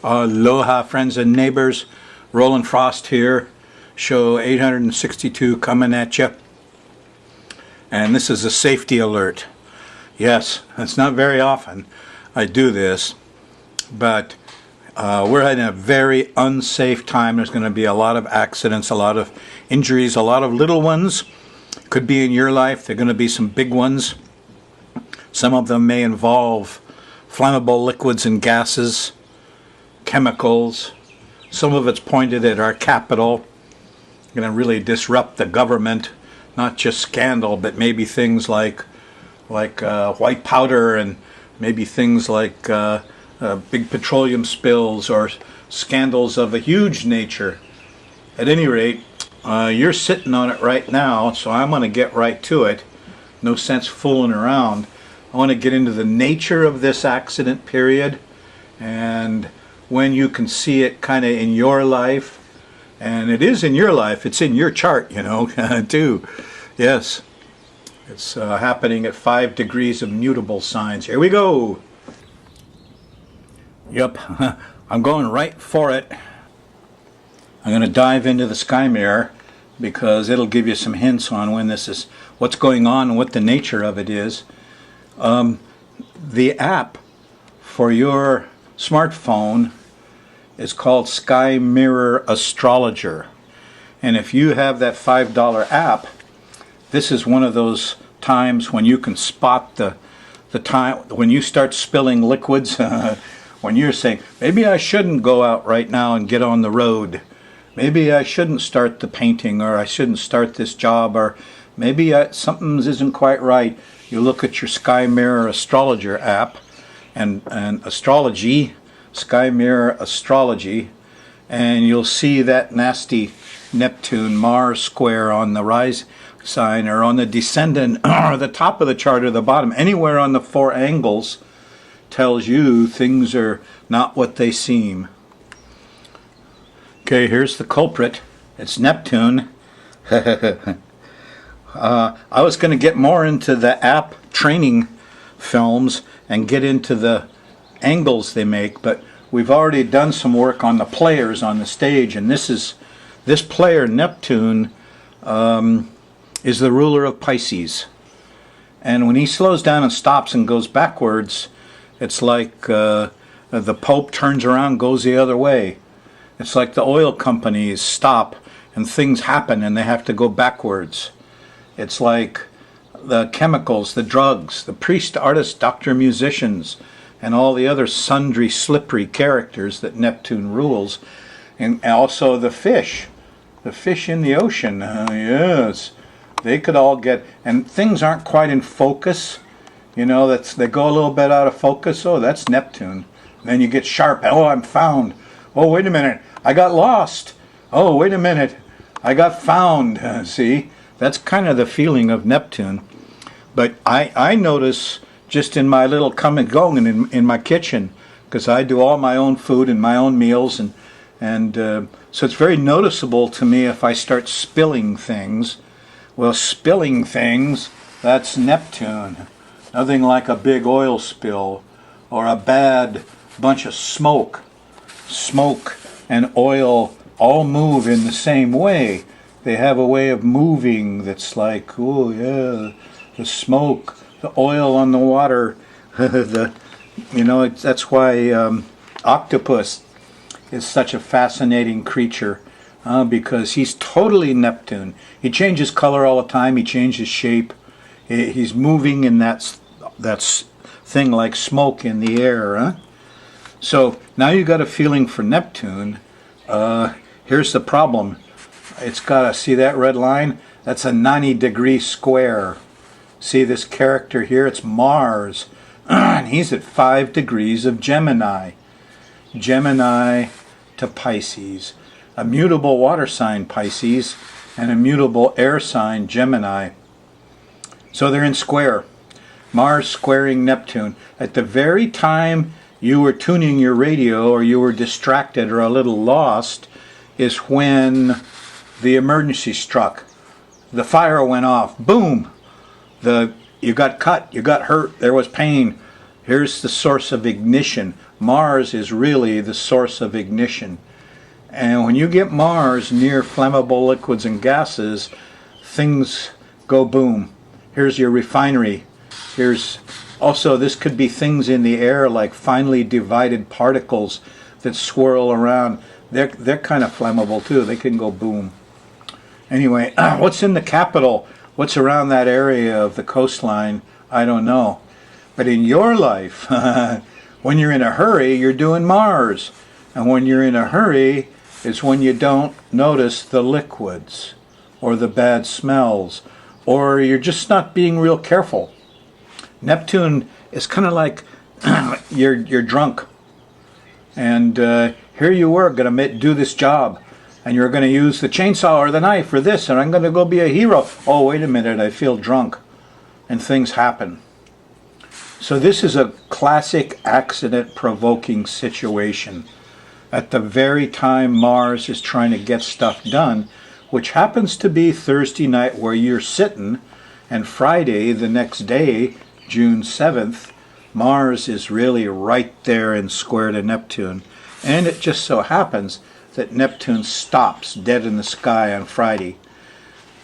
Aloha, friends and neighbors. Rollin Frost here. Show 862 coming at you. And this is a safety alert. Yes, it's not very often I do this, but we're in a very unsafe time. There's going to be a lot of accidents, a lot of injuries, a lot of little ones. Could be in your life. There are going to be some big ones. Some of them may involve flammable liquids and gases, chemicals. Some of it's pointed at our capital. Going to really disrupt the government. Not just scandal, but maybe things like white powder, and maybe things like big petroleum spills or scandals of a huge nature. At any rate, you're sitting on it right now, so I'm going to get right to it. No sense fooling around. I want to get into the nature of this accident period and when you can see it kind of in your life. And it is in your life. It's in your chart, you know, too. Yes. It's happening at 5 degrees of mutable signs. Here we go. Yep. I'm going right for it. I'm going to dive into the sky mirror because it'll give you some hints on when this is, what's going on and what the nature of it is. The app for your smartphone is called Sky Mirror Astrologer, and if you have that $5 app, this is one of those times when you can spot the time when you start spilling liquids. When you're saying, maybe I shouldn't go out right now and get on the road, maybe I shouldn't start the painting, or I shouldn't start this job, or maybe something isn't quite right. You look at your Sky Mirror Astrologer app and Astrology, Sky Mirror Astrology, and you'll see that nasty Neptune Mars square on the rise sign, or on the descendant, or the top of the chart or the bottom. Anywhere on the 4 angles tells you things are not what they seem. Okay, here's the culprit. It's Neptune. I was going to get more into the app training films and get into the angles they make, but we've already done some work on the players on the stage, and this player Neptune is the ruler of Pisces, and when he slows down and stops and goes backwards, it's like the Pope turns around, goes the other way. It's like the oil companies stop and things happen and they have to go backwards. It's like the chemicals, the drugs, the priest, artist, doctor, musicians, and all the other sundry slippery characters that Neptune rules. And also the fish in the ocean. Yes, they could all get, and things aren't quite in focus. You know, they go a little bit out of focus. Oh, that's Neptune. Then you get sharp. Oh, I'm found. Oh, wait a minute, I got lost. Oh, wait a minute, I got found. See? That's kind of the feeling of Neptune. But I notice just in my little coming and going in my kitchen, because I do all my own food and my own meals, and so it's very noticeable to me if I start spilling things. Well, spilling things, that's Neptune. Nothing like a big oil spill or a bad bunch of smoke. Smoke and oil all move in the same way. They have a way of moving that's like, oh yeah, the smoke, the oil on the water. That's why octopus is such a fascinating creature, because he's totally Neptune. He changes color all the time. He changes shape. He's moving in that thing like smoke in the air. Huh? So now you got a feeling for Neptune. Here's the problem. It's got see that red line? That's a 90-degree square. See this character here? It's Mars. And he's at 5 degrees of Gemini. Gemini to Pisces. A mutable water sign, Pisces, and a mutable air sign, Gemini. So they're in square. Mars squaring Neptune. At the very time you were tuning your radio, or you were distracted or a little lost, is when the emergency struck. The fire went off. Boom! You got cut, you got hurt, there was pain. Here's the source of ignition. Mars is really the source of ignition. And when you get Mars near flammable liquids and gases, things go boom. Here's your refinery. Here's also, this could be things in the air like finely divided particles that swirl around. They're kind of flammable too. They can go boom. Anyway, what's in the capital? What's around that area of the coastline? I don't know. But in your life, when you're in a hurry, you're doing Mars. And when you're in a hurry, it's when you don't notice the liquids or the bad smells, or you're just not being real careful. Neptune is kind of like you're drunk, and here you were going to do this job, and you're going to use the chainsaw or the knife or this, and I'm going to go be a hero. Oh, wait a minute, I feel drunk, and things happen. So this is a classic accident-provoking situation. At the very time Mars is trying to get stuff done, which happens to be Thursday night where you're sitting, and Friday, the next day, June 7th, Mars is really right there in square to Neptune. And it just so happens that Neptune stops dead in the sky on Friday.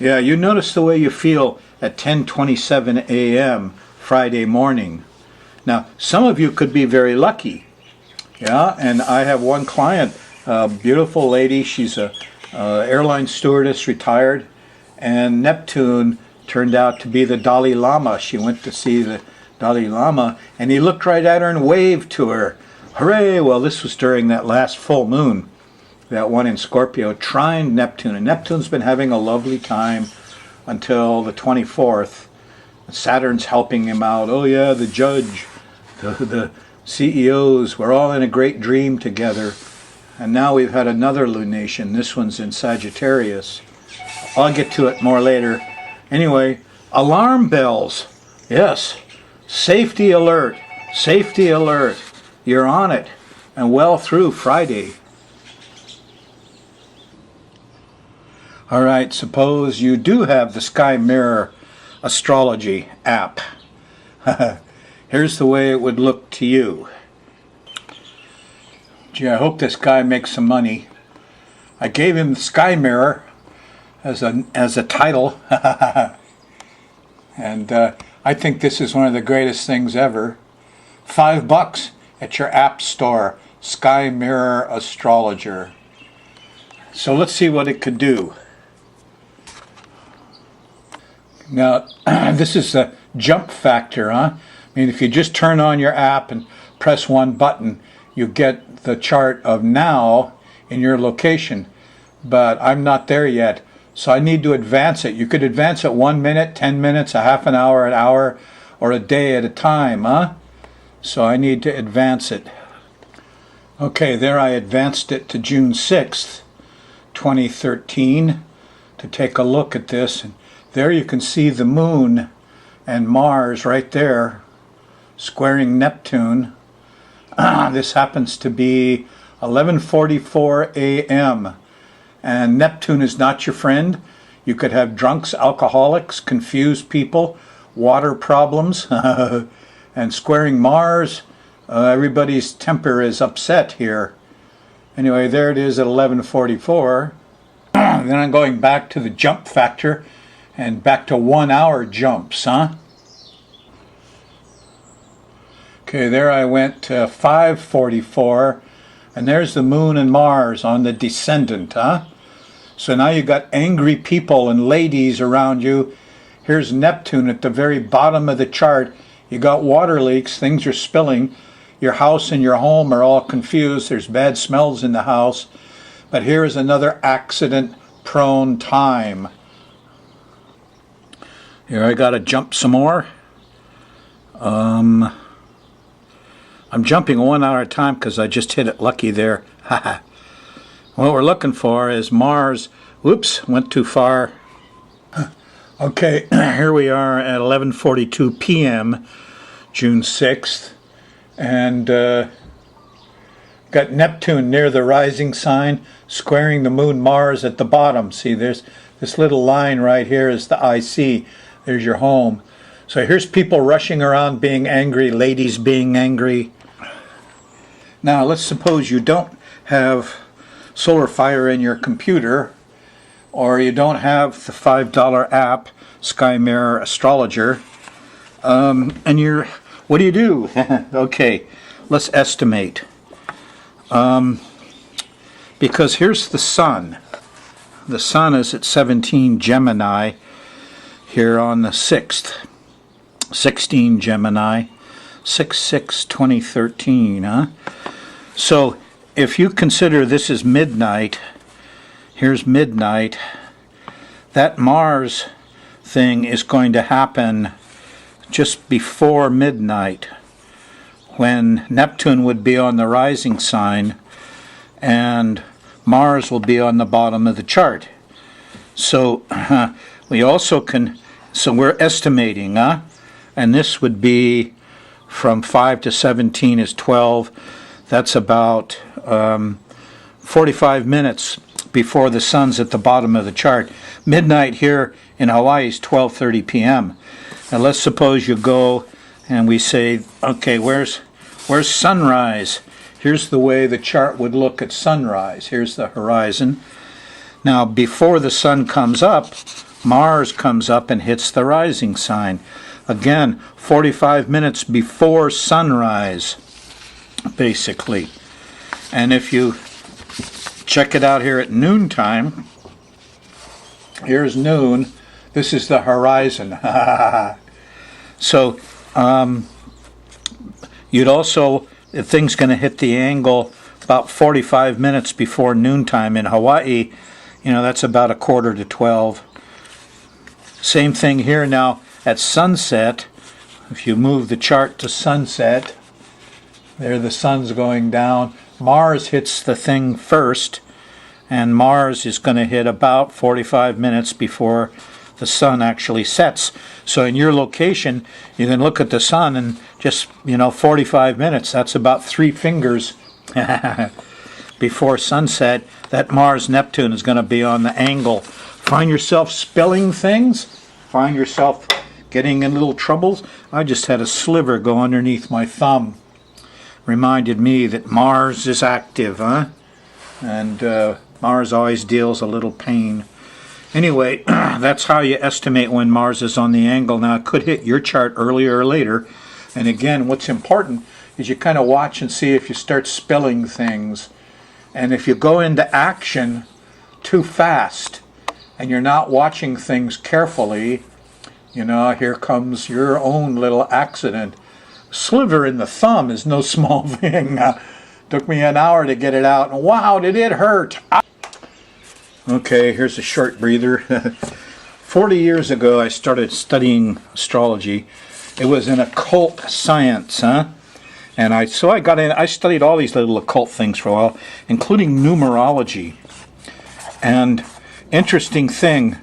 Yeah, you notice the way you feel at 10:27 a.m. Friday morning. Now, some of you could be very lucky. Yeah, and I have one client, a beautiful lady. She's a airline stewardess, retired, and Neptune turned out to be the Dalai Lama. She went to see the Dalai Lama, and he looked right at her and waved to her. Hooray! Well, this was during that last full moon, that one in Scorpio, trined Neptune. And Neptune's been having a lovely time until the 24th. Saturn's helping him out. Oh yeah, the judge, the CEOs, we're all in a great dream together. And now we've had another lunation. This one's in Sagittarius. I'll get to it more later. Anyway, alarm bells. Yes, safety alert, safety alert. You're on it, and well through Friday. All right, suppose you do have the Sky Mirror Astrology app. Here's the way it would look to you. Gee, I hope this guy makes some money. I gave him the Sky Mirror as a title, and I think this is one of the greatest things ever. $5 at your app store, Sky Mirror Astrologer. So let's see what it could do. Now, this is the jump factor, huh? I mean, if you just turn on your app and press one button, you get the chart of now in your location. But I'm not there yet, so I need to advance it. You could advance it 1 minute, 10 minutes, a half an hour, or a day at a time, huh? So I need to advance it. Okay, there I advanced it to June 6th, 2013, to take a look at this. And there you can see the moon and Mars right there, squaring Neptune. This happens to be 11:44 a.m. And Neptune is not your friend. You could have drunks, alcoholics, confused people, water problems, and squaring Mars. Everybody's temper is upset here. Anyway, there it is at 11:44. Then I'm going back to the jump factor and back to 1 hour jumps, huh? Okay, there I went to 5:44, and there's the moon and Mars on the descendant, huh? So now you got angry people and ladies around you. Here's Neptune at the very bottom of the chart. You got water leaks, things are spilling. Your house and your home are all confused. There's bad smells in the house. But here is another accident-prone time. Here I gotta jump some more. I'm jumping 1 hour at a time because I just hit it lucky there. What we're looking for is Mars. Whoops, went too far. Okay, here we are at 11:42 p.m. June 6th, and got Neptune near the rising sign, squaring the moon Mars at the bottom. See, there's this little line right here is the IC. There's your home. So here's people rushing around being angry, ladies being angry. Now let's suppose you don't have solar fire in your computer, or you don't have the $5 app, Sky Mirror Astrologer, and what do? Okay, let's estimate. Because here's the sun. The sun is at 17 Gemini here on the 6th. 16 Gemini, 6/6/2013, huh? So if you consider this is midnight, here's midnight, that Mars thing is going to happen just before midnight, when Neptune would be on the rising sign and Mars will be on the bottom of the chart. So we also can, so we're estimating, and this would be from 5 to 17 is 12. That's about 45 minutes before the sun's at the bottom of the chart. Midnight here in Hawaii is 12:30 p.m. Now let's suppose you go and we say, okay, where's sunrise? Here's the way the chart would look at sunrise. Here's the horizon. Now before the sun comes up, Mars comes up and hits the rising sign. Again, 45 minutes before sunrise, basically. And if you check it out here at noontime, here's noon. This is the horizon. So you'd also, the thing's going to hit the angle about 45 minutes before noontime. In Hawaii, that's about 11:45. Same thing here now at sunset. If you move the chart to sunset, there the sun's going down. Mars hits the thing first, and Mars is going to hit about 45 minutes before the sun actually sets. So in your location, you can look at the sun and just, 45 minutes, that's about 3 fingers before sunset, that Mars-Neptune is going to be on the angle. Find yourself spilling things? Find yourself getting in little troubles? I just had a sliver go underneath my thumb. Reminded me that Mars is active, huh? And Mars always deals a little pain. Anyway, that's how you estimate when Mars is on the angle. Now, it could hit your chart earlier or later. And again, what's important is you kind of watch and see if you start spilling things. And if you go into action too fast and you're not watching things carefully, here comes your own little accident. Sliver in the thumb is no small thing. Took me an hour to get it out. And wow, did it hurt! Okay, here's a short breather. 40 years ago, I started studying astrology. It was an occult science, huh? And I got in. I studied all these little occult things for a while, including numerology. And interesting thing,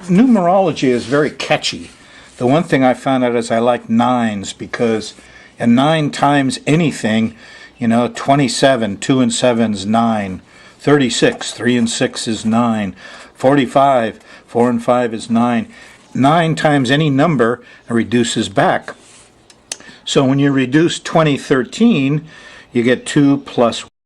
numerology is very catchy. The one thing I found out is I like nines, because a 9 times anything, 27, 2 and 7 is 9. 36, 3 and 6 is 9. 45, 4 and 5 is 9. 9 times any number reduces back. So when you reduce 2013, you get 2 plus